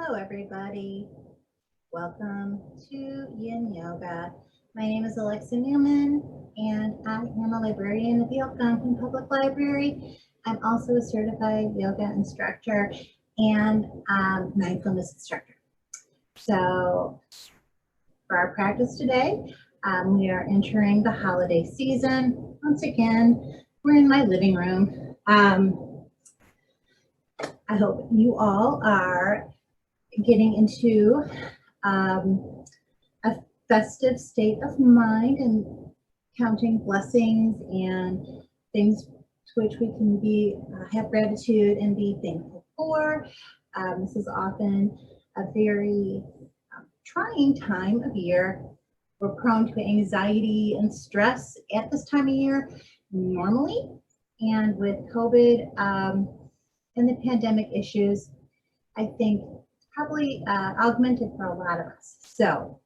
Hello, everybody. Welcome to Yin Yoga. My name is Alexa Newman, and I am a librarian at the Algonquin Public Library. I'm also a certified yoga instructor and mindfulness instructor. So for our practice today, we are entering the holiday season. Once again, we're in my living room. I hope you all are getting into a festive state of mind and counting blessings and things to which we can be have gratitude and be thankful for. This is often a very trying time of year. We're prone to anxiety and stress at this time of year normally, and with COVID and the pandemic issues, I think probably augmented for a lot of us. So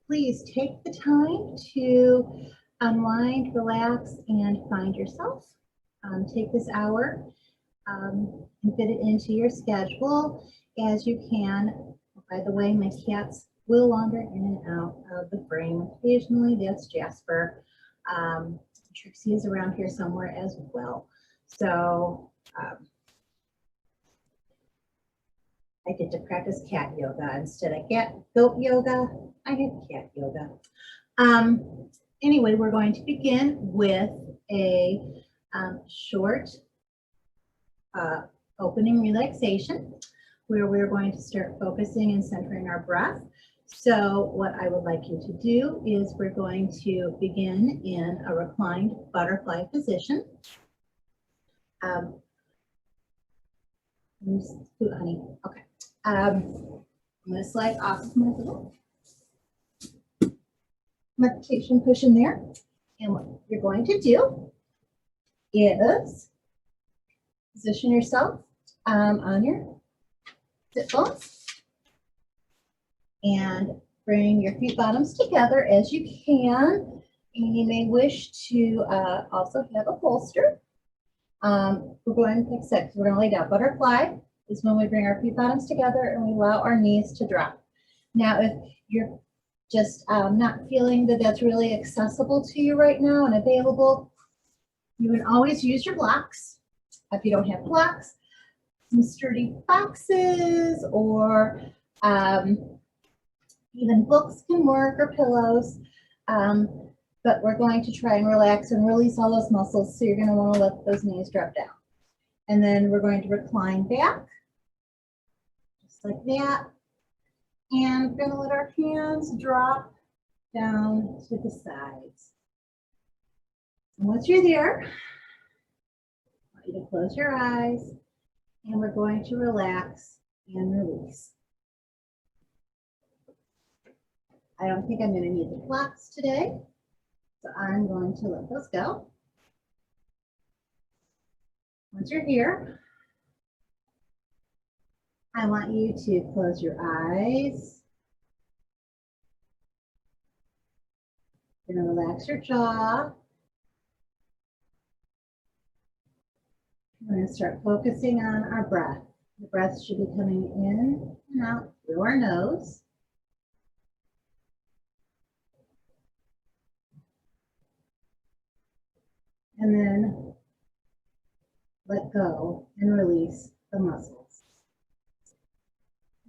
please take the time to unwind, relax, and find yourself. Take this hour and fit it into your schedule as you can. By the way, my cats will wander in and out of the frame. Occasionally, that's Jasper. Trixie is around here somewhere as well. So I get to practice cat yoga instead of goat yoga. I have cat yoga. Anyway, we're going to begin with a short opening relaxation where we're going to start focusing and centering our breath. So what I would like you to do is we're going to begin in a reclined butterfly position. Honey. Okay. I'm going to slide off of my little meditation cushion there. And what you're going to do is position yourself on your sit bones and bring your feet bottoms together as you can. And you may wish to also have a bolster. We're going to pick six. We're going to lay down. Butterfly is when we bring our feet bottoms together and we allow our knees to drop. Now, if you're just not feeling that that's really accessible to you right now and available, you can always use your blocks. If you don't have blocks, some sturdy boxes or even books can work, or pillows. But we're going to try and relax and release all those muscles. So you're going to want to let those knees drop down. And then we're going to recline back, just like that. And we're going to let our hands drop down to the sides. And once you're there, I want you to close your eyes. And we're going to relax and release. I don't think I'm going to need the blocks today. So I'm going to let those go. Once you're here, I want you to close your eyes. You're going to relax your jaw. We're going to start focusing on our breath. The breath should be coming in and out through our nose. And then let go and release the muscles.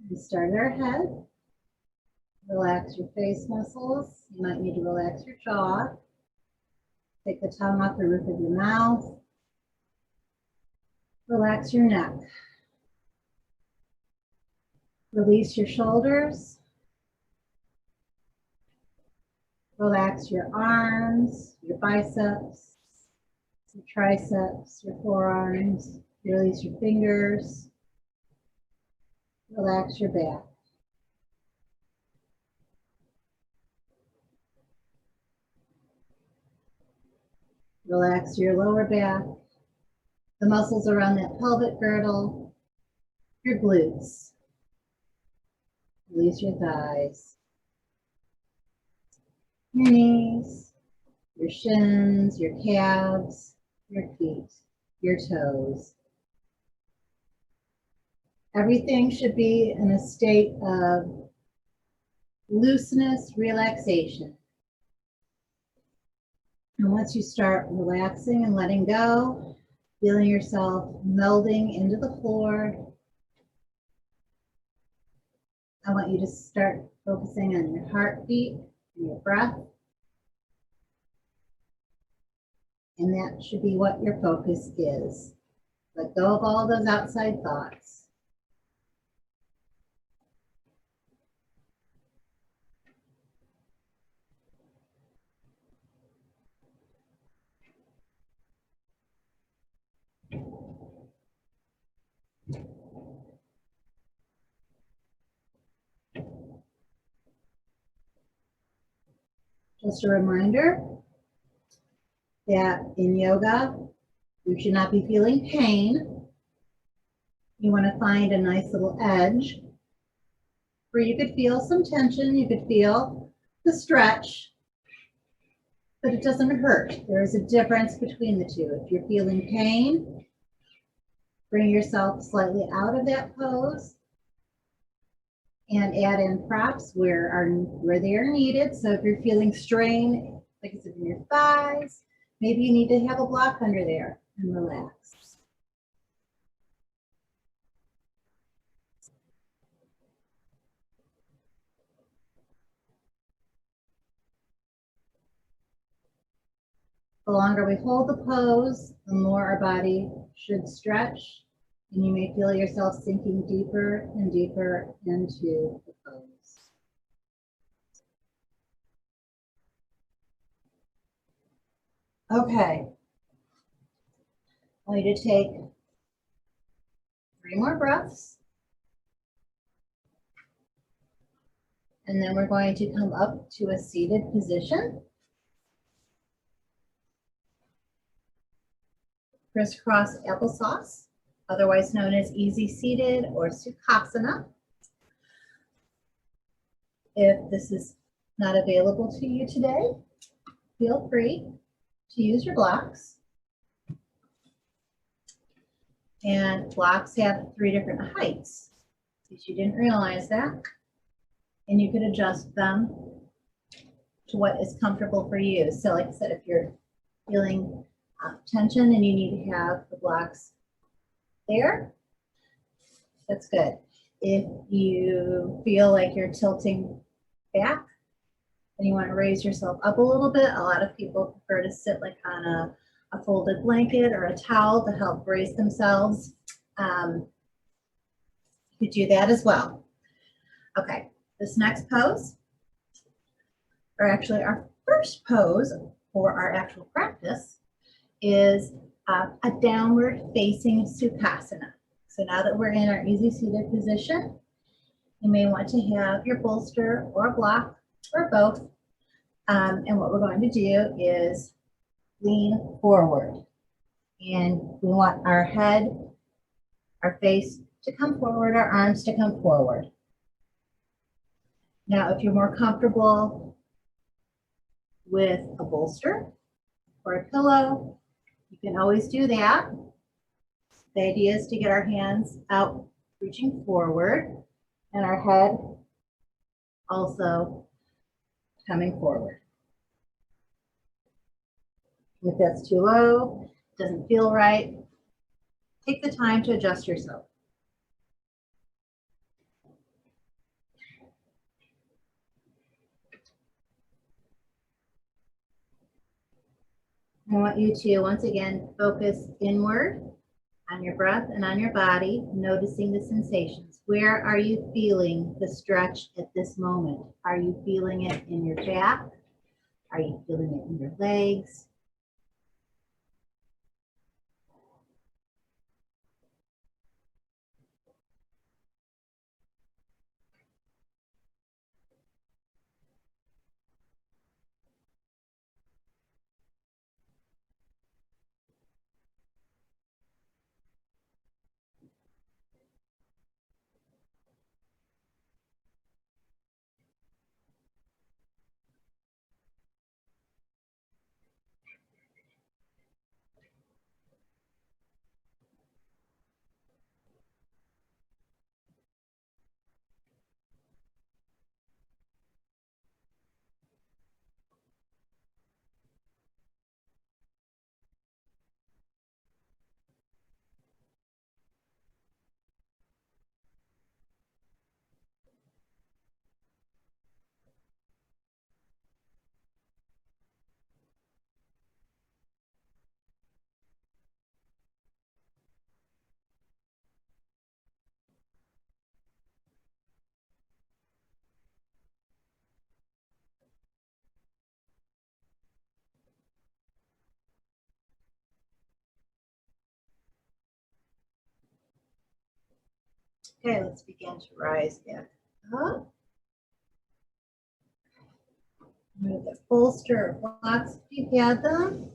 We start at our head. Relax your face muscles. You might need to relax your jaw. Take the tongue off the roof of your mouth. Relax your neck. Release your shoulders. Relax your arms, your biceps, your triceps, your forearms. Release your fingers. Relax your back. Relax your lower back, the muscles around that pelvic girdle, your glutes. Release your thighs, your knees, your shins, your calves, your feet, your toes. Everything should be in a state of looseness, relaxation. And once you start relaxing and letting go, feeling yourself melding into the floor, I want you to start focusing on your heartbeat and your breath. And that should be what your focus is. Let go of all those outside thoughts. Just a reminder that in yoga, you should not be feeling pain. You want to find a nice little edge where you could feel some tension, you could feel the stretch, but it doesn't hurt. There is a difference between the two. If you're feeling pain, bring yourself slightly out of that pose and add in props where they are needed. So if you're feeling strain, like I said, in your thighs, maybe you need to have a block under there and relax. The longer we hold the pose, the more our body should stretch, and you may feel yourself sinking deeper and deeper into the pose. Okay. I want you to take 3 more breaths. And then we're going to come up to a seated position. Crisscross applesauce, otherwise known as easy seated or Supasana. If this is not available to you today, feel free to use your blocks. And blocks have 3 different heights, in case you didn't realize that. And you could adjust them to what is comfortable for you. So like I said, if you're feeling tension and you need to have the blocks there, that's good. If you feel like you're tilting back and you want to raise yourself up a little bit, a lot of people prefer to sit like on a folded blanket or a towel to help brace themselves. You could do that as well. Okay, this next pose, or actually our first pose for our actual practice, is a downward facing Supasana. So now that we're in our easy seated position, you may want to have your bolster or a block or both. And what we're going to do is lean forward. And we want our head, our face to come forward, our arms to come forward. Now, if you're more comfortable with a bolster or a pillow, you can always do that. The idea is to get our hands out, reaching forward, and our head also coming forward. If that's too low, doesn't feel right, take the time to adjust yourself. I want you to, once again, focus inward on your breath and on your body, noticing the sensations. Where are you feeling the stretch at this moment? Are you feeling it in your back? Are you feeling it in your legs? Okay, let's begin to rise back up. Move the bolster or blocks if you've had them.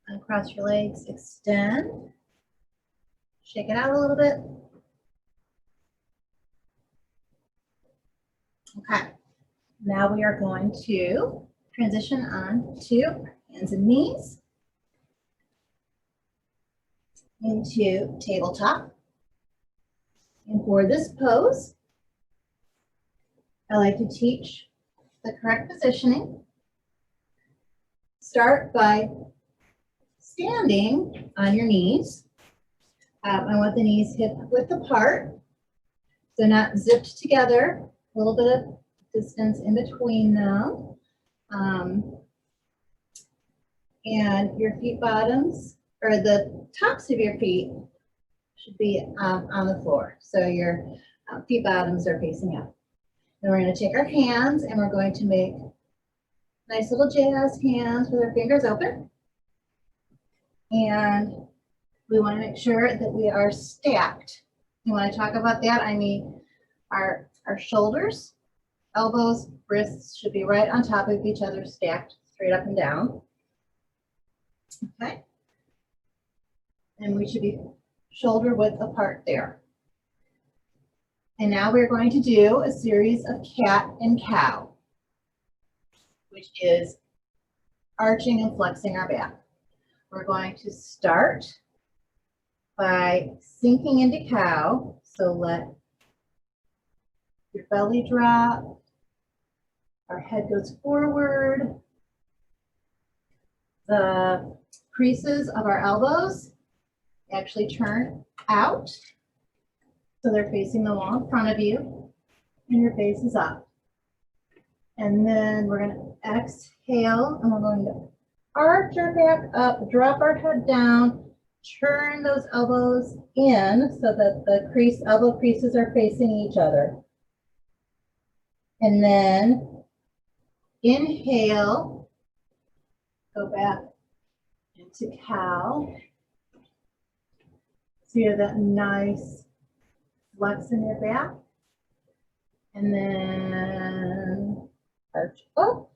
Uncross your legs, extend. Shake it out a little bit. Okay, now we are going to transition on to hands and knees into tabletop. And for this pose, I like to teach the correct positioning. Start by standing on your knees. I want the knees hip width apart, so not zipped together. A little bit of distance in between them. And your feet bottoms, or the tops of your feet, should be on the floor. So your feet bottoms are facing up. Then we're going to take our hands and we're going to make nice little jazz hands with our fingers open. And we want to make sure that we are stacked. And when I talk about that, I mean our shoulders, elbows, wrists should be right on top of each other, stacked straight up and down. Okay. And we should be shoulder width apart there. And now we're going to do a series of cat and cow, which is arching and flexing our back. We're going to start by sinking into cow. So let your belly drop. Our head goes forward. The creases of our elbows actually turn out. So they're facing the wall in front of you, and your face is up. And then we're going to exhale, and we're going to arch our back up, drop our head down, turn those elbows in so that the elbow creases are facing each other. And then inhale, go back into cow. So you have that nice flex in your back. And then arch up.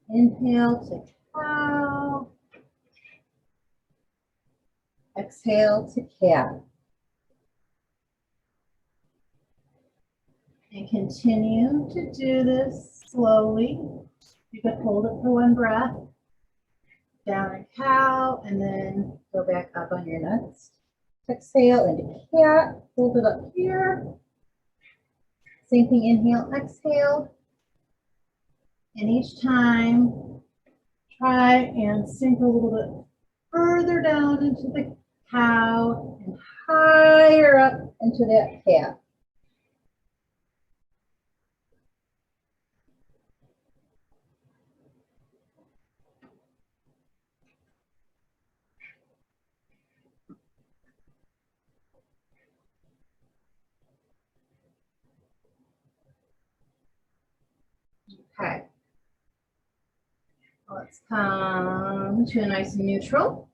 Inhale to cow. Exhale to cat. And continue to do this slowly. You can hold it for one breath. Down a cow, and then go back up on your next. Exhale into cat. Hold it up here. Same thing, inhale, exhale. And each time, try and sink a little bit further down into the cow and higher up into that cat. Okay. Let's come to a nice neutral.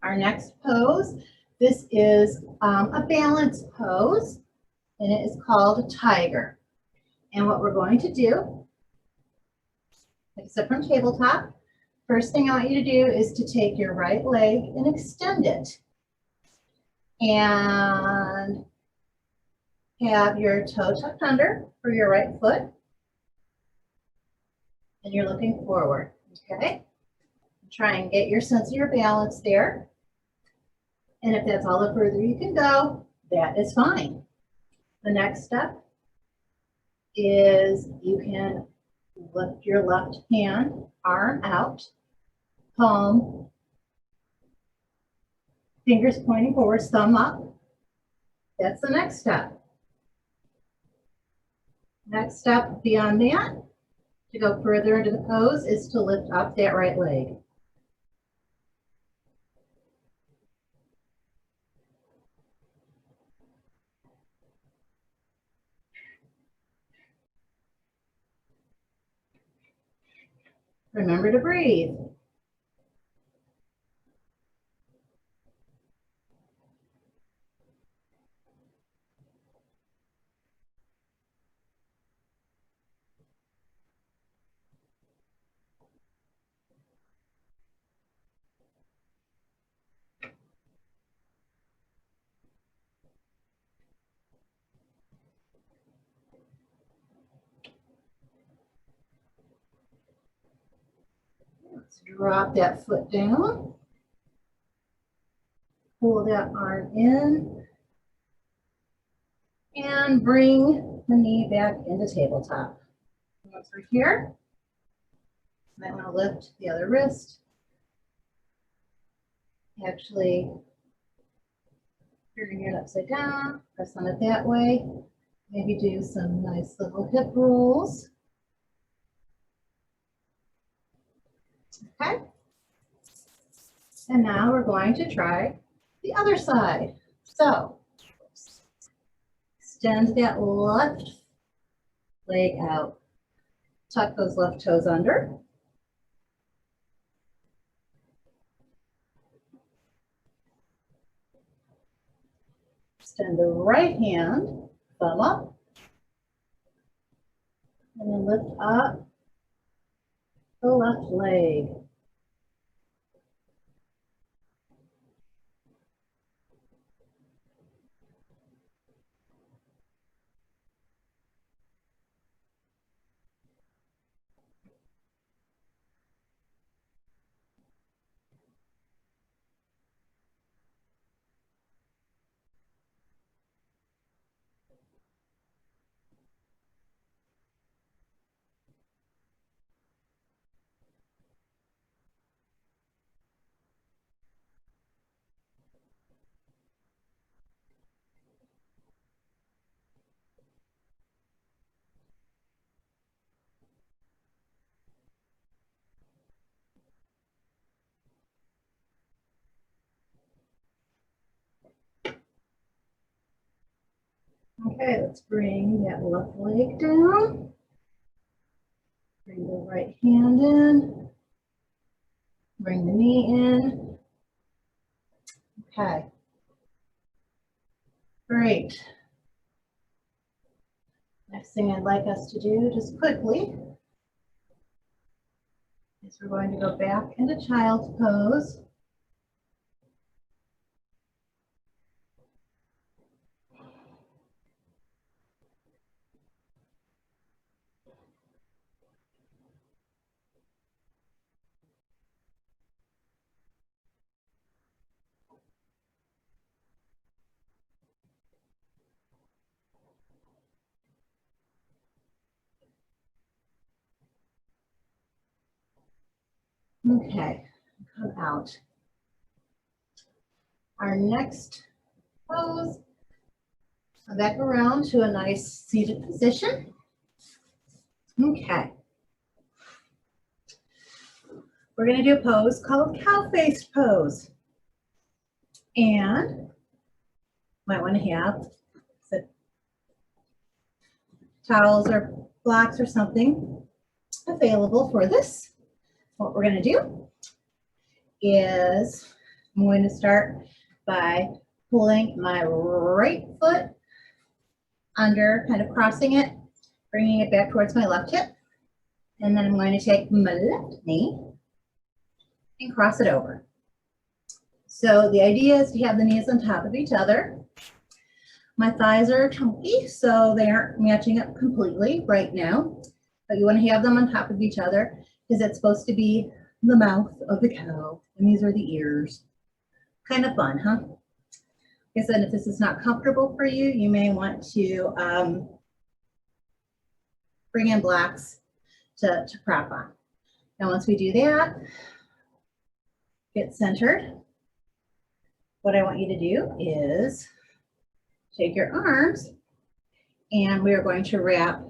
Our next pose, this is a balance pose, and it is called a tiger. And what we're going to do, except from tabletop, first thing I want you to do is to take your right leg and extend it. And have your toe tucked under for your right foot. And you're looking forward, okay? Try and get your sense of your balance there. And if that's all the further you can go, that is fine. The next step is you can lift your left hand, arm out, palm, fingers pointing forward, thumb up. That's the next step. Next step beyond that, to go further into the pose, is to lift up that right leg. Remember to breathe. Drop that foot down. Pull that arm in. And bring the knee back into tabletop. Once we're here, you might want to lift the other wrist. Actually, turning it upside down, press on it that way. Maybe do some nice little hip rolls. Okay. And now we're going to try the other side. So, extend that left leg out. Tuck those left toes under. Extend the right hand, thumb up. And then lift up the left leg. Okay, let's bring that left leg down. Bring the right hand in. Bring the knee in. Okay. Great. Next thing I'd like us to do, just quickly, is we're going to go back into child's pose. Okay, come out. Our next pose, come back around to a nice seated position. Okay. We're going to do a pose called cow face pose. And might want to have some towels or blocks or something available for this. What we're going to do is I'm going to start by pulling my right foot under, kind of crossing it, bringing it back towards my left hip. And then I'm going to take my left knee and cross it over. So the idea is to have the knees on top of each other. My thighs are chunky, so they aren't matching up completely right now. But you want to have them on top of each other because it's supposed to be the mouth of the cow, and these are the ears. Kind of fun, huh? Like I said, if this is not comfortable for you, you may want to bring in blocks to prop on. Now, once we do that, get centered. What I want you to do is take your arms, and we are going to wrap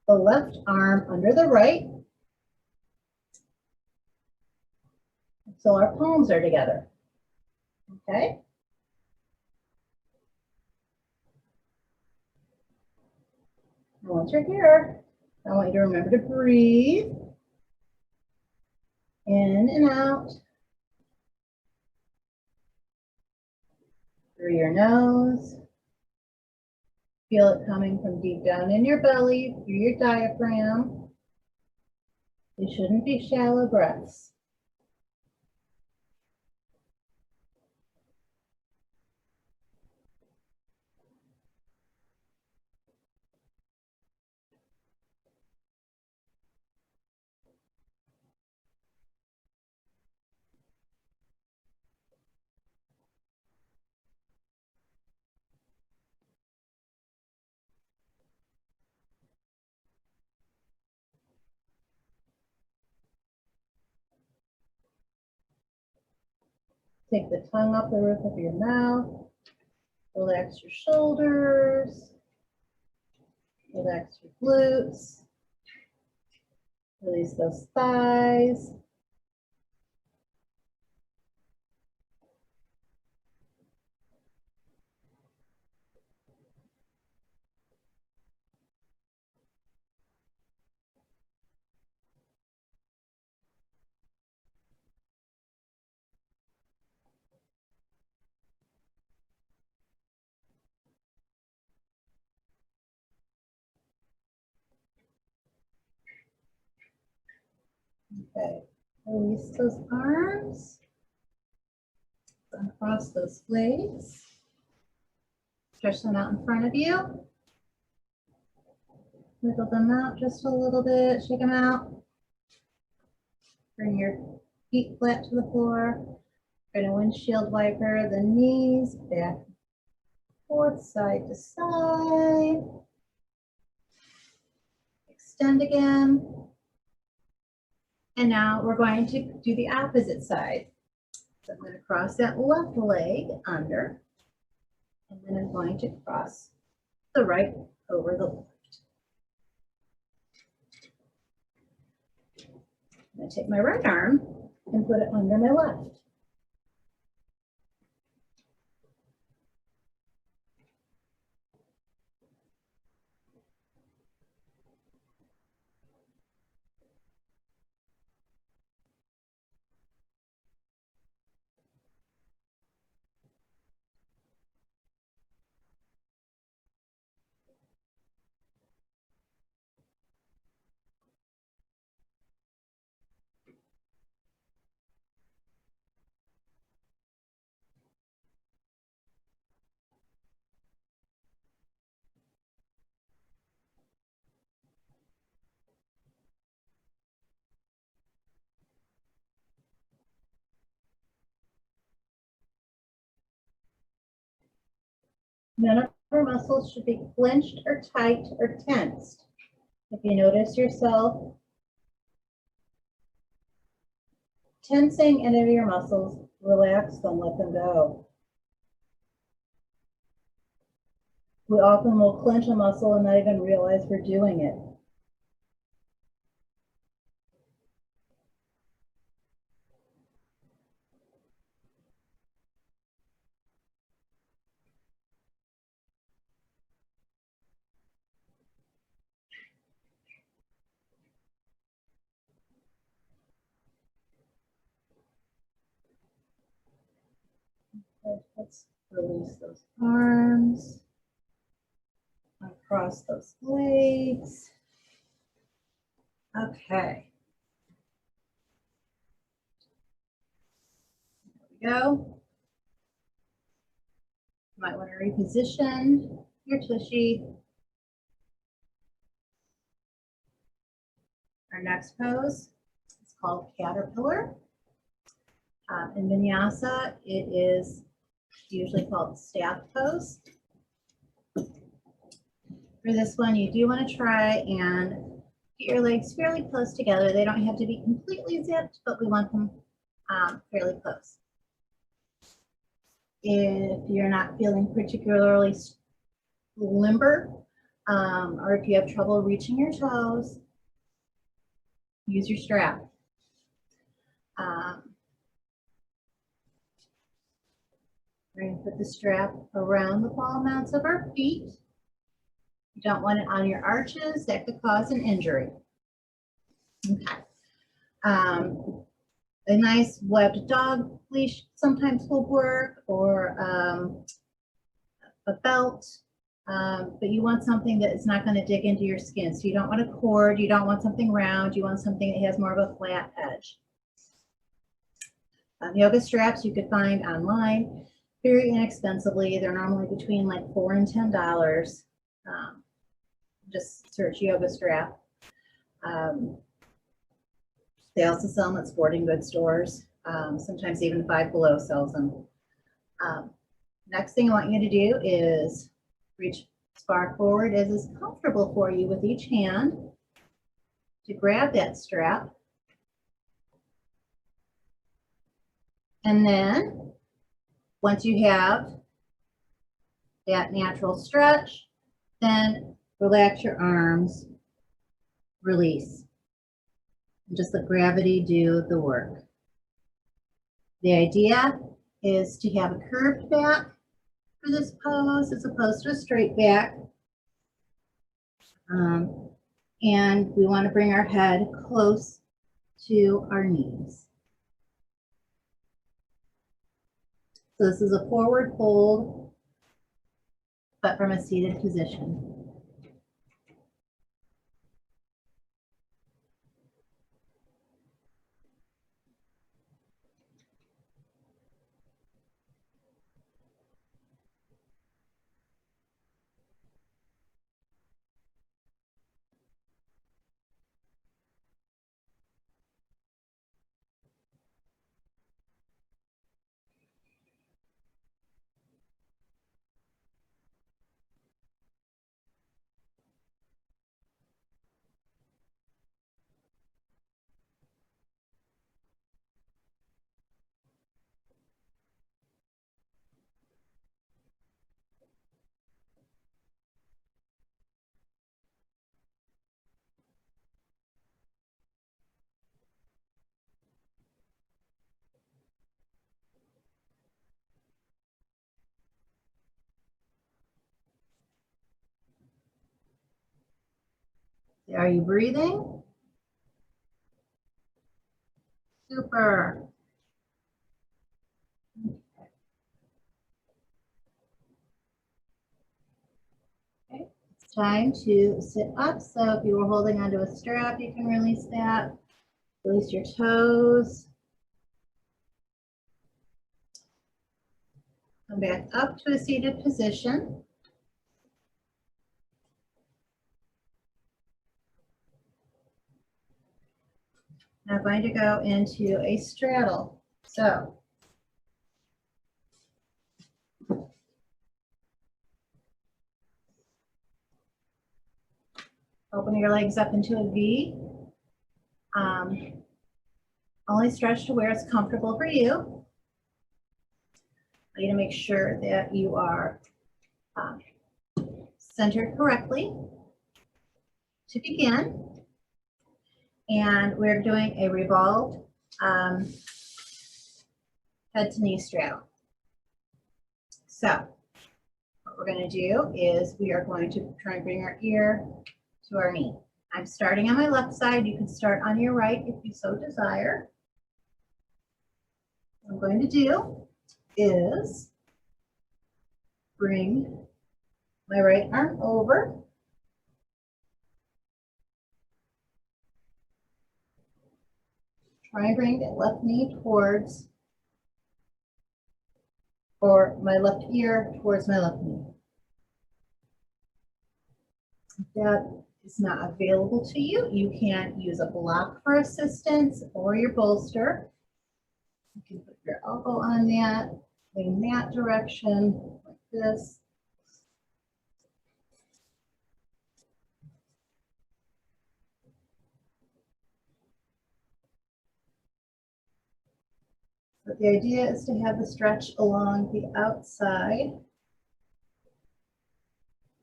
the left arm under the right so our palms are together. Okay? And once you're here, I want you to remember to breathe in and out through your nose. Feel it coming from deep down in your belly, through your diaphragm. They shouldn't be shallow breaths. Take the tongue off the roof of your mouth. Relax your shoulders. Relax your glutes. Release those thighs. Okay, release those arms. Uncross those legs. Stretch them out in front of you. Wiggle them out just a little bit. Shake them out. Bring your feet flat to the floor. We're going to windshield wiper the knees back, forth, side to side. Extend again. And now we're going to do the opposite side. So I'm going to cross that left leg under, and then I'm going to cross the right over the left. I'm going to take my right arm and put it under my left. None of our muscles should be clenched or tight or tensed. If you notice yourself tensing any of your muscles, relax them, let them go. We often will clench a muscle and not even realize we're doing it. Let's release those arms, uncross those legs. Okay. There we go. You might want to reposition your tushy. Our next pose is called caterpillar. In vinyasa, it is usually called staff pose. For this one, you do want to try and get your legs fairly close together. They don't have to be completely zipped, but we want them fairly close. If you're not feeling particularly limber, or if you have trouble reaching your toes, use your strap. We're going to put the strap around the ball mounts of our feet. You don't want it on your arches. That could cause an injury. Okay. A nice webbed dog leash sometimes will work, or a belt, but you want something that is not going to dig into your skin. So you don't want a cord, you don't want something round, you want something that has more of a flat edge. Yoga straps you could find online very inexpensively. They're normally between like $4 and $10. Just search yoga strap. They also sell them at sporting goods stores. Sometimes even Five Below sells them. Next thing I want you to do is reach as far forward as is comfortable for you with each hand to grab that strap. And then Once you have that natural stretch, then relax your arms, release. And just let gravity do the work. The idea is to have a curved back for this pose as opposed to a straight back. And we want to bring our head close to our knees. So this is a forward fold, but from a seated position. Are you breathing? Super. Okay. It's time to sit up. So if you were holding onto a strap, you can release that. Release your toes. Come back up to a seated position. Now I'm going to go into a straddle. So open your legs up into a V. Only stretch to where it's comfortable for you. I need to make sure that you are centered correctly to begin. And we're doing a revolved head to knee straddle. So what we're going to do is we are going to try and bring our ear to our knee. I'm starting on my left side. You can start on your right if you so desire. What I'm going to do is bring my right arm over. Try and bring that left knee towards, or my left ear towards my left knee. If that is not available to you, you can use a block for assistance or your bolster. You can put your elbow on that, lean that direction like this. But the idea is to have the stretch along the outside.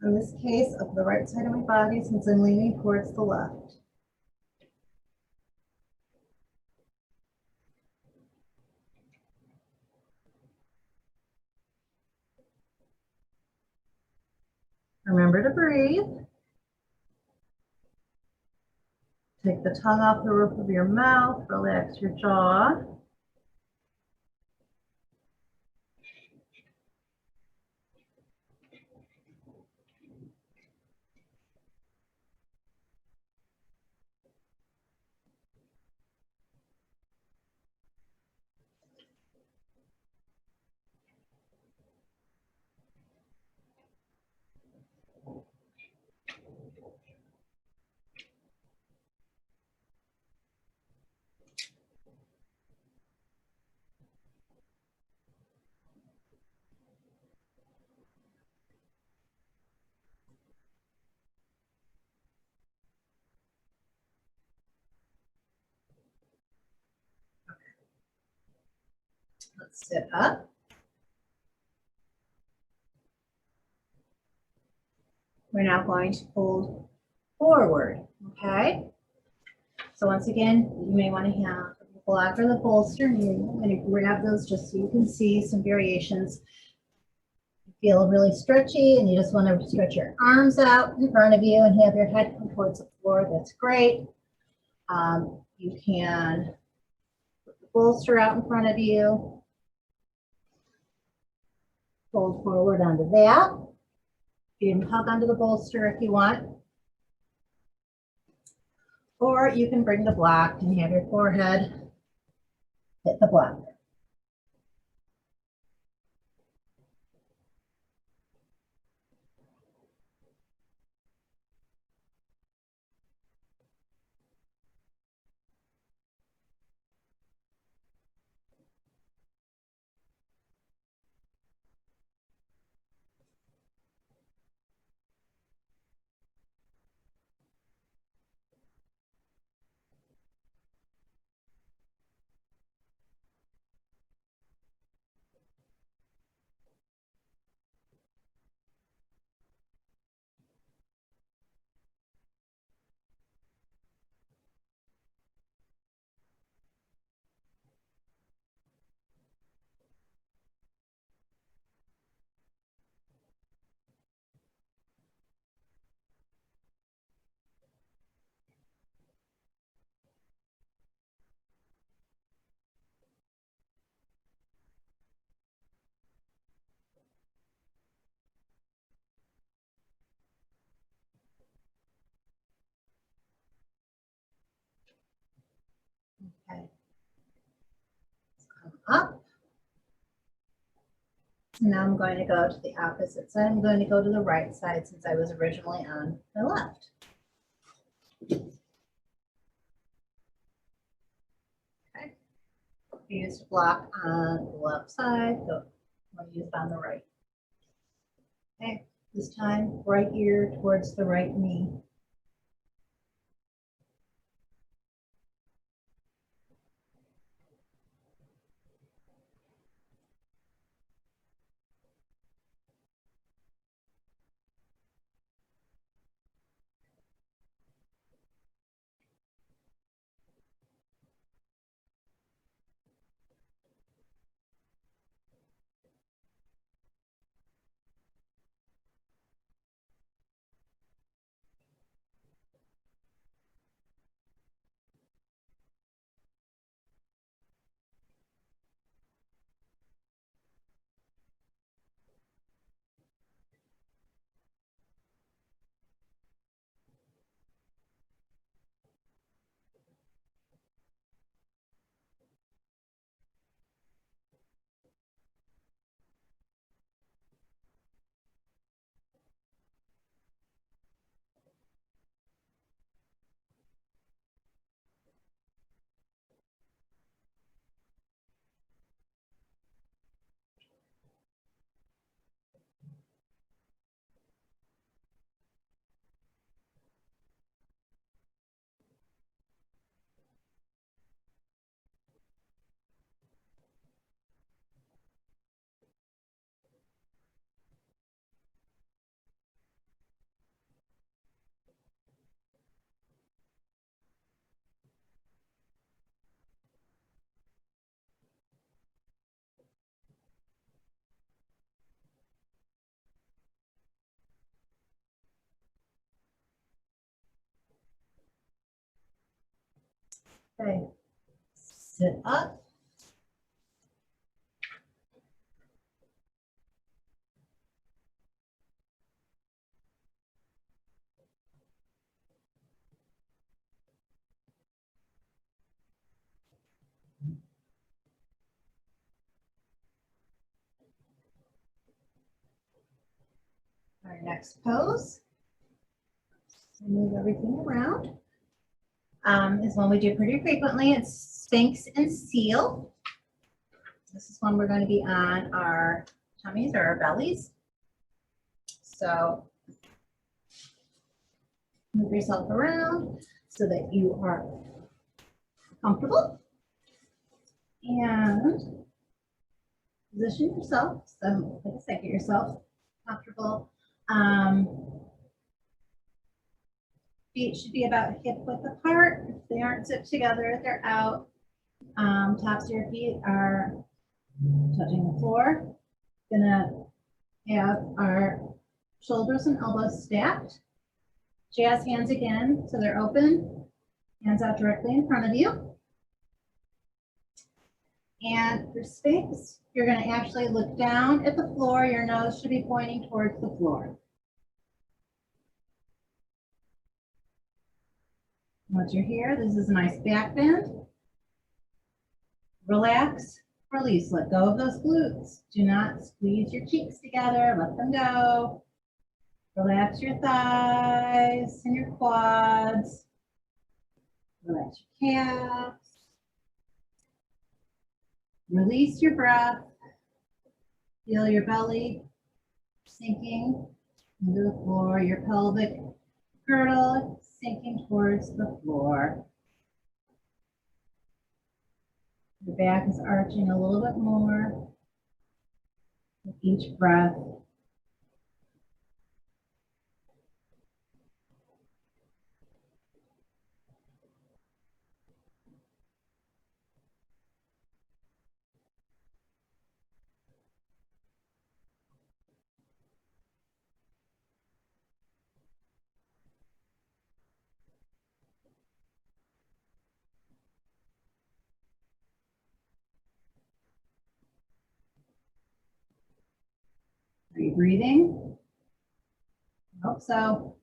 In this case, of the right side of my body, since I'm leaning towards the left. Remember to breathe. Take the tongue off the roof of your mouth, relax your jaw. Let's sit up. We're now going to fold forward, okay? So once again, you may want to have the block or the bolster, and you're going to grab those just so you can see some variations. You feel really stretchy and you just want to stretch your arms out in front of you and have your head come towards the floor. That's great. You can put the bolster out in front of you. Fold forward onto that. You can hug onto the bolster if you want. Or you can bring the block and have your forehead hit the block. Okay. Let's come up. So now I'm going to go to the opposite side. I'm going to go to the right side since I was originally on the left. Okay. Use block on the left side. So I'm going to use it on the right. Okay. This time, right ear towards the right knee. Okay. Sit up. Our next pose, move everything around, is one we do pretty frequently. It's Sphinx and Seal. This is one we're going to be on our tummies or our bellies. So move yourself around so that you are comfortable. And position yourself, so like I said, get yourself comfortable. Feet should be about hip width apart. If they aren't zipped together, they're out. Tops of your feet are touching the floor. Gonna have our shoulders and elbows stacked. Jazz hands again, so they're open. Hands out directly in front of you. And for Sphinx, you're going to actually look down at the floor. Your nose should be pointing towards the floor. Once you're here, this is a nice back bend. Relax, release, let go of those glutes. Do not squeeze your cheeks together, let them go. Relax your thighs and your quads. Relax your calves. Release your breath. Feel your belly sinking into the floor, your pelvic girdle sinking towards the floor. The back is arching a little bit more with each breath. Are you breathing? I hope so.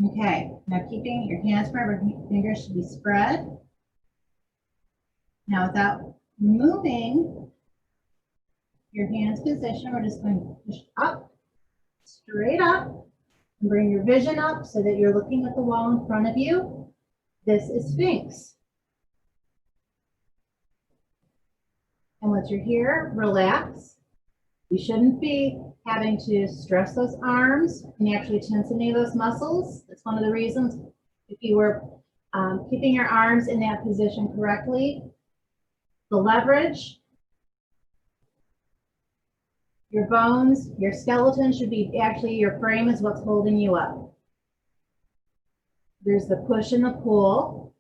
Okay, now keeping your hands wherever fingers should be spread. Now without moving your hands position, we're just going to push up, straight up, and bring your vision up so that you're looking at the wall in front of you. This is Sphinx. And once you're here, relax. You shouldn't be having to stress those arms and actually tense any of those muscles. That's one of the reasons if you were keeping your arms in that position correctly, the leverage, your bones, your skeleton should be actually your frame is what's holding you up. There's the push and the pull.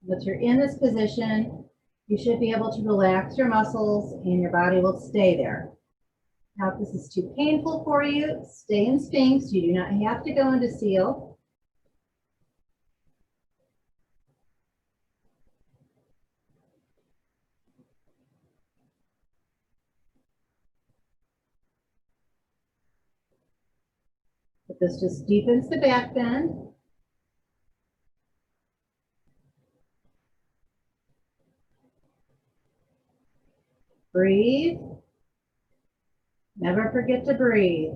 Once you're in this position, you should be able to relax your muscles and your body will stay there. Now, if this is too painful for you, stay in Sphinx. You do not have to go into Seal. But this just deepens the back bend. Breathe. Never forget to breathe.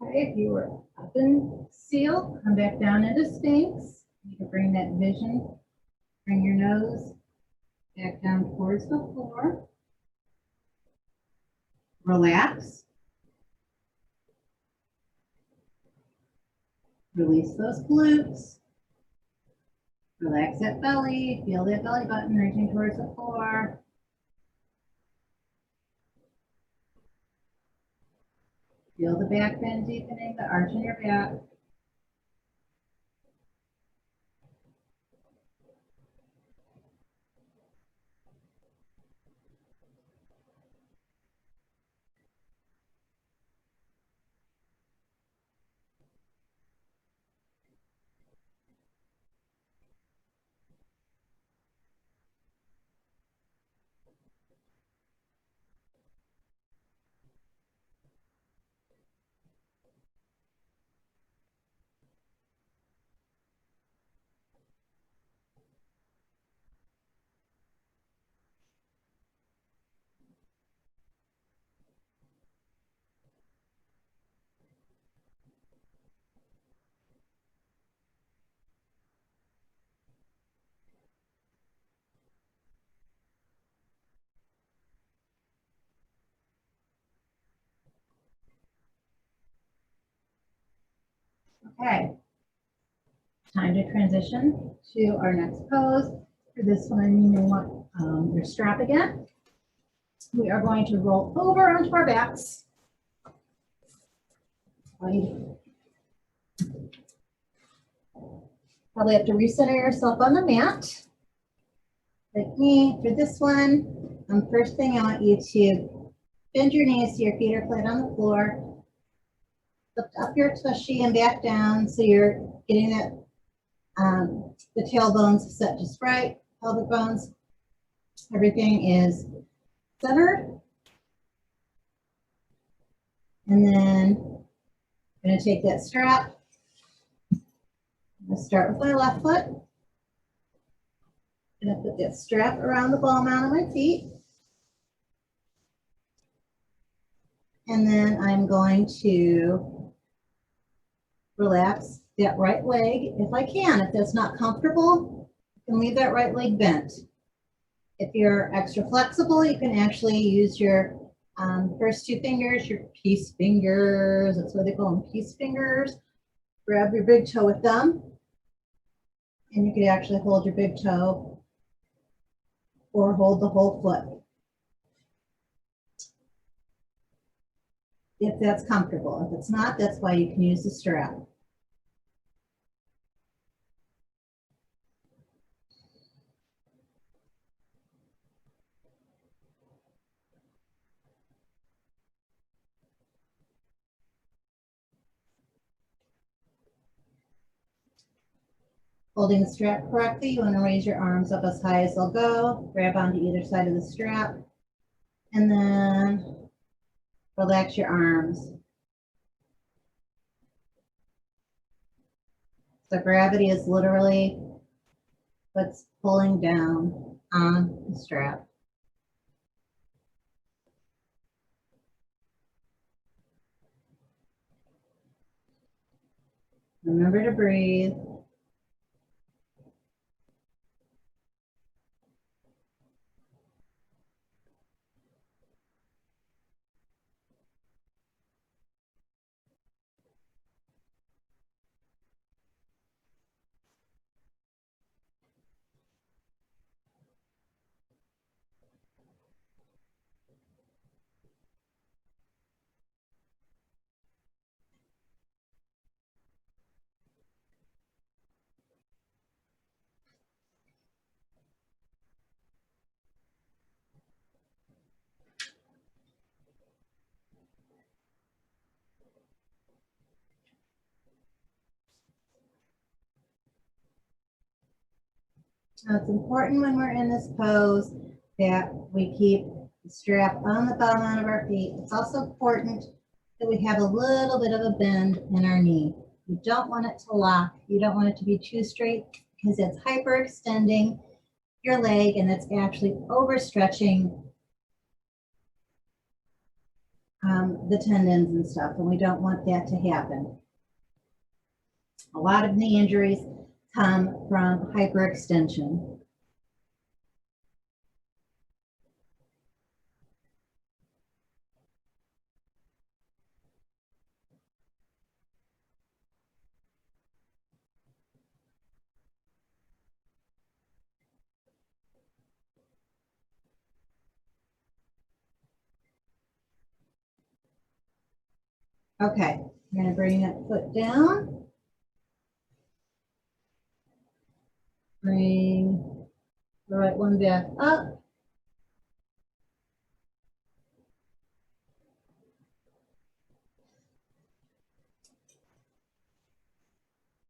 Okay, if you were up in Seal, come back down into Sphinx. You can bring that vision, bring your nose back down towards the floor. Relax. Release those glutes. Relax that belly. Feel that belly button reaching towards the floor. Feel the back bend deepening, the arch in your back. Okay. Time to transition to our next pose. For this one, you may want your strap again. We are going to roll over onto our backs. Probably have to recenter yourself on the mat. Like me, for this one, first thing I want you to bend your knees so your feet are flat on the floor. Lift up your tushy and back down so you're getting that the tailbones set just right, pelvic bones. Everything is centered. And then I'm going to take that strap. I'm going to start with my left foot. I'm going to put that strap around the ball mount of my feet. And then I'm going to relax that right leg if I can. If that's not comfortable, you can leave that right leg bent. If you're extra flexible, you can actually use your first two fingers, your peace fingers. That's what they call them, peace fingers. Grab your big toe with them. And you could actually hold your big toe or hold the whole foot. If that's comfortable. If it's not, that's why you can use the strap. Holding the strap correctly, you want to raise your arms up as high as they'll go. Grab onto either side of the strap. And then relax your arms. So gravity is literally what's pulling down on the strap. Remember to breathe. Now it's important when we're in this pose that we keep the strap on the bottom of our feet. It's also important that we have a little bit of a bend in our knee. You don't want it to lock. You don't want it to be too straight because it's hyperextending your leg and it's actually overstretching the tendons and stuff, and we don't want that to happen. A lot of knee injuries come from hyperextension. Okay, I'm going to bring that foot down. Bring the right one back up.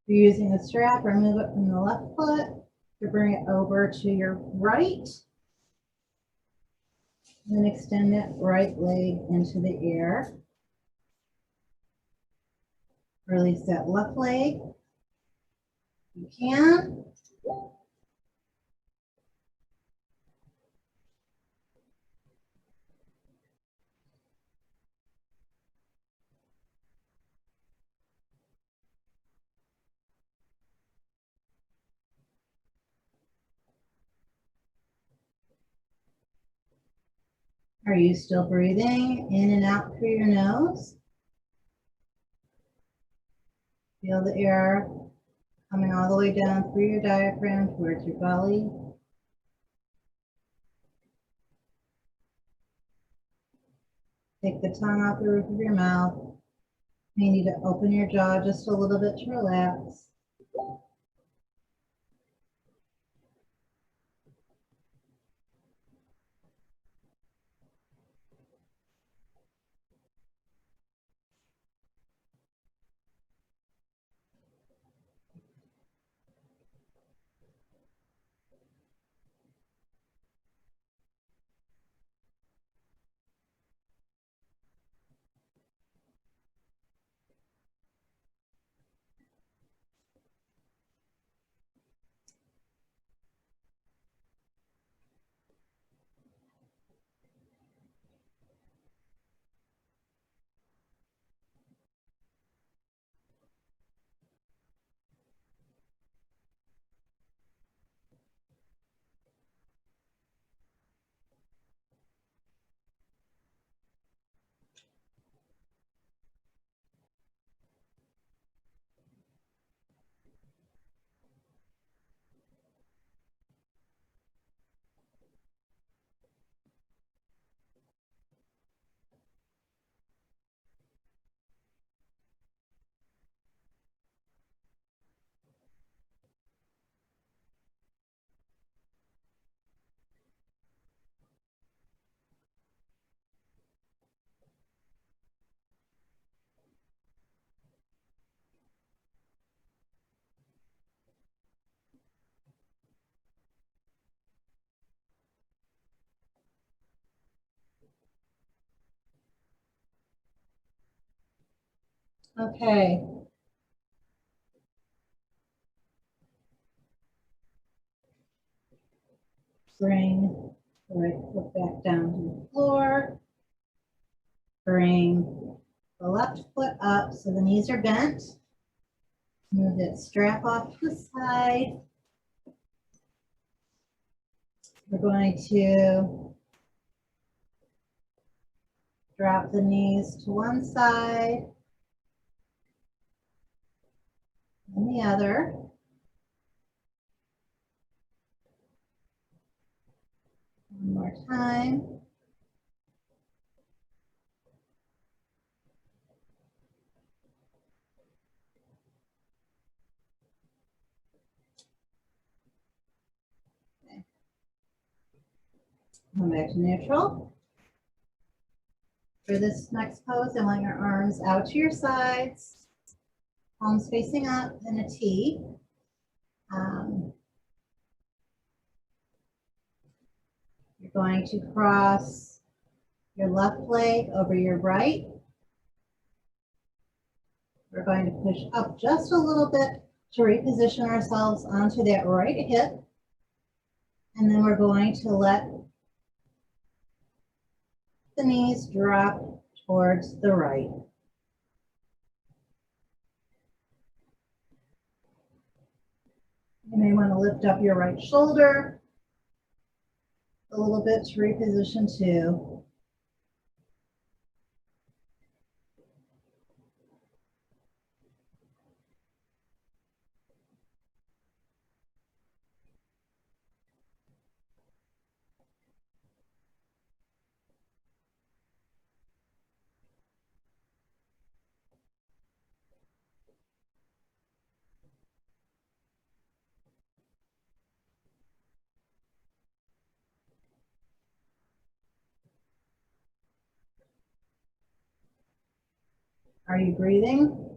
If you're using a strap, remove it from the left foot to bring it over to your right. And then extend that right leg into the air. Release that left leg. You can. Are you still breathing in and out through your nose? Feel the air Coming all the way down through your diaphragm towards your belly. Take the tongue out the roof of your mouth. You need to open your jaw just a little bit to relax. Okay. Bring the right foot back down to the floor. Bring the left foot up so the knees are bent. Move that strap off to the side. We're going to drop the knees to one side and the other. One more time. Okay. Come back to neutral. For this next pose, I want your arms out to your sides, palms facing up in a T. You're going to cross your left leg over your right. We're going to push up just a little bit to reposition ourselves onto that right hip. And then we're going to let the knees drop towards the right. You may want to lift up your right shoulder a little bit to reposition too. Are you breathing?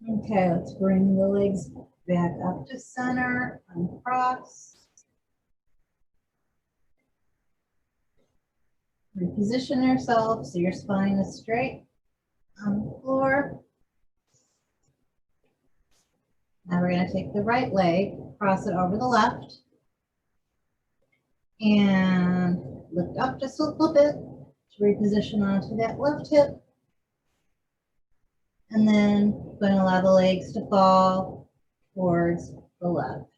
Okay, let's bring the legs back up to center, uncross. Reposition yourself so your spine is straight on the floor. Now we're going to take the right leg, cross it over the left, and lift up just a little bit to reposition onto that left hip. And then going to allow the legs to fall towards the left.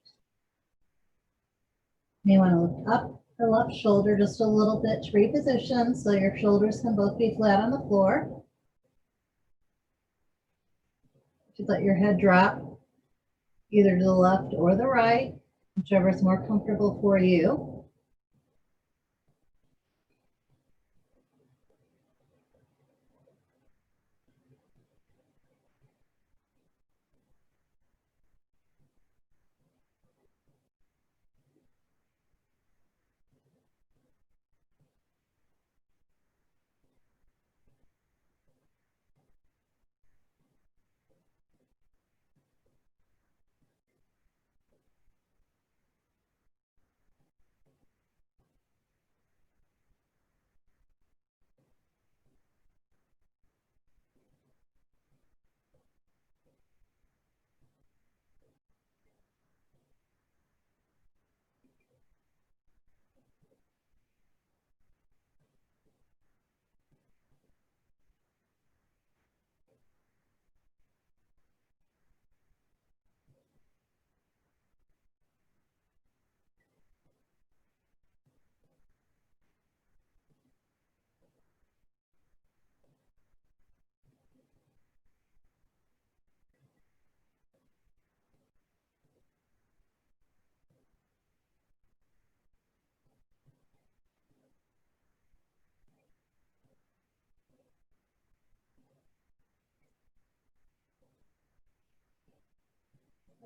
You may want to lift up the left shoulder just a little bit to reposition so your shoulders can both be flat on the floor. Just let your head drop either to the left or the right, whichever is more comfortable for you.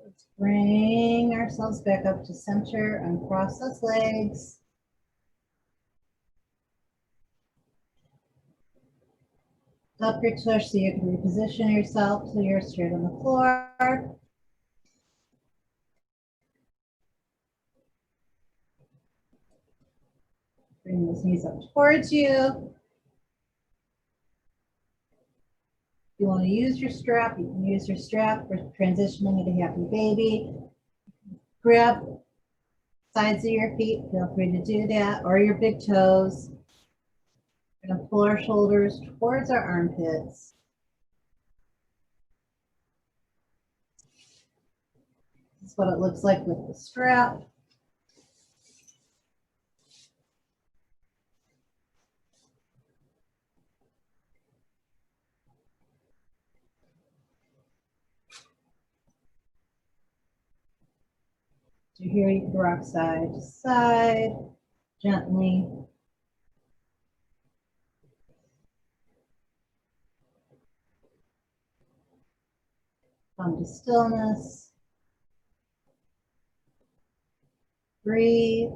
Let's bring ourselves back up to center, uncross those legs. Up your tush so you can reposition yourself so you're straight on the floor. Bring those knees up towards you. If you want to use your strap, you can use your strap. We're transitioning into happy baby. Grab sides of your feet, feel free to do that, or your big toes. We're going to pull our shoulders towards our armpits. This is what it looks like with the strap. So here you can rock side to side, gently. Come to stillness. Breathe.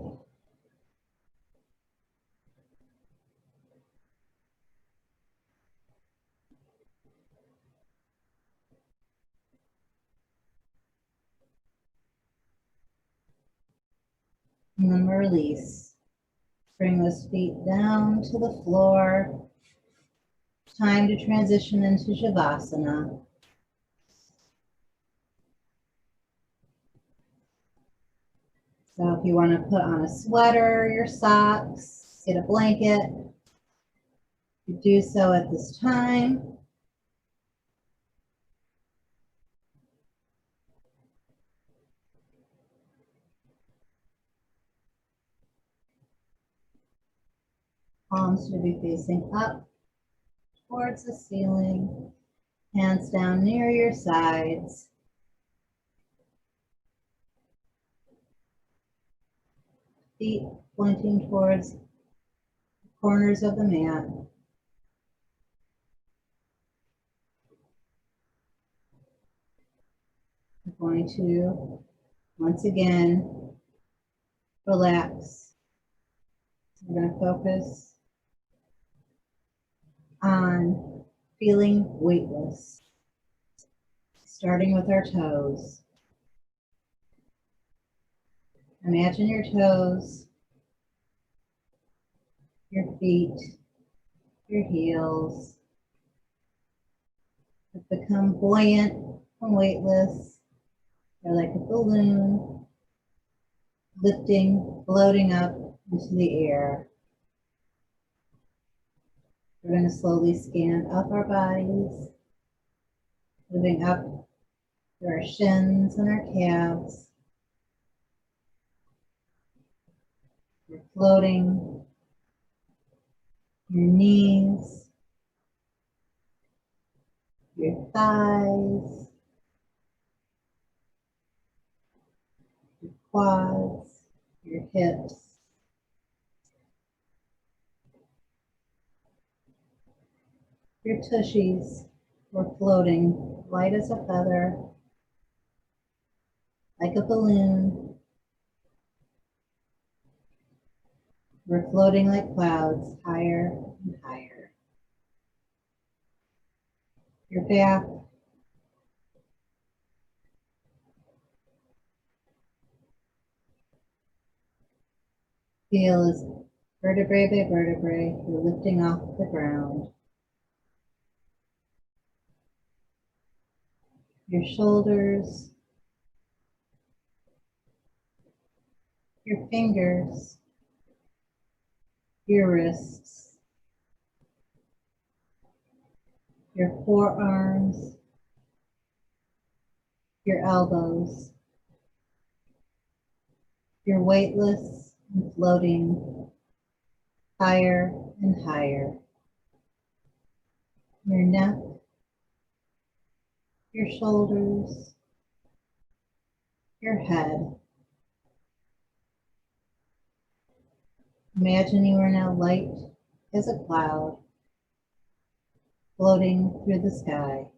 And then release. Bring those feet down to the floor. Time to transition into Shavasana. So if you want to put on a sweater, your socks, get a blanket, you do so at this time. Palms should be facing up towards the ceiling. Hands down near your sides. Feet pointing towards the corners of the mat. We're going to, once again, relax. We're going to focus on feeling weightless, starting with our toes. Imagine your toes, your feet, your heels have become buoyant and weightless. They're like a balloon, lifting, floating up into the air. We're going to slowly scan up our bodies, moving up to our shins and our calves. We're floating your knees, your thighs, your quads, your hips. Your tushies were floating light as a feather, like a balloon. We're floating like clouds, higher and higher. Your back, feel as vertebrae by vertebrae, you're lifting off the ground. Your shoulders, your fingers, your wrists, your forearms, your elbows. You're weightless and floating higher and higher. Your neck, your shoulders, your head. Imagine you are now light as a cloud, floating through the sky.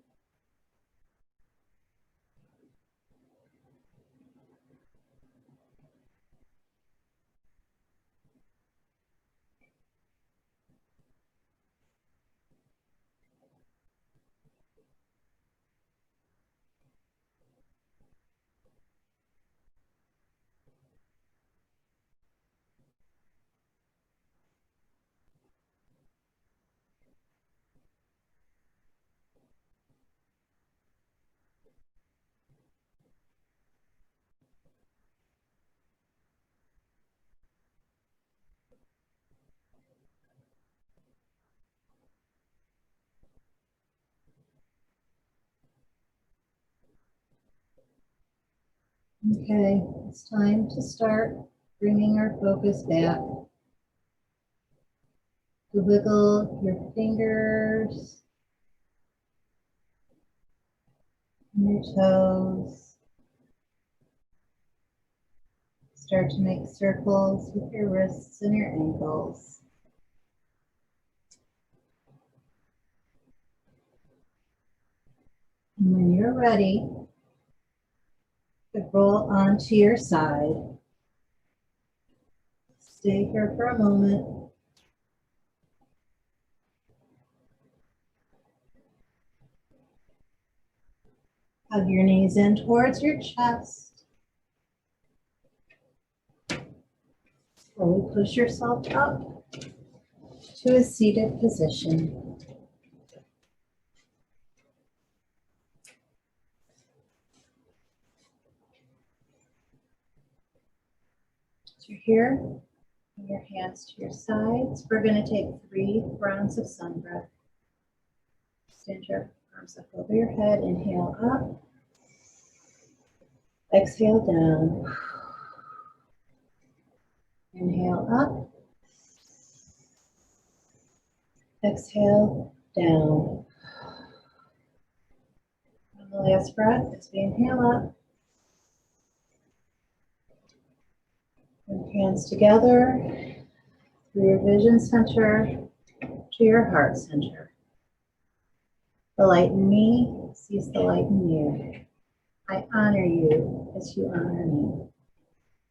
Okay, it's time to start bringing our focus back. To wiggle your fingers and your toes. Start to make circles with your wrists and your ankles. And when you're ready, roll onto your side. Stay here for a moment. Hug your knees in towards your chest. Slowly push yourself up to a seated position. So you're here, bring your hands to your sides. We're going to take 3 rounds of sun breath. Stand your arms up over your head. Inhale up. Exhale down. Inhale up. Exhale down. On the last breath, as we inhale up, bring hands together through your vision center to your heart center. The light in me sees the light in you. I honor you as you honor me.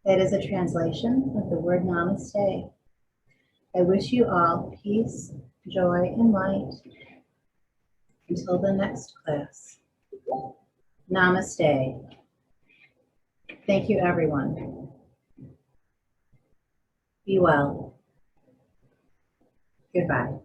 That is a translation of the word namaste. I wish you all peace, joy, and light. Until the next class. Namaste. Thank you, everyone. Be well. Goodbye.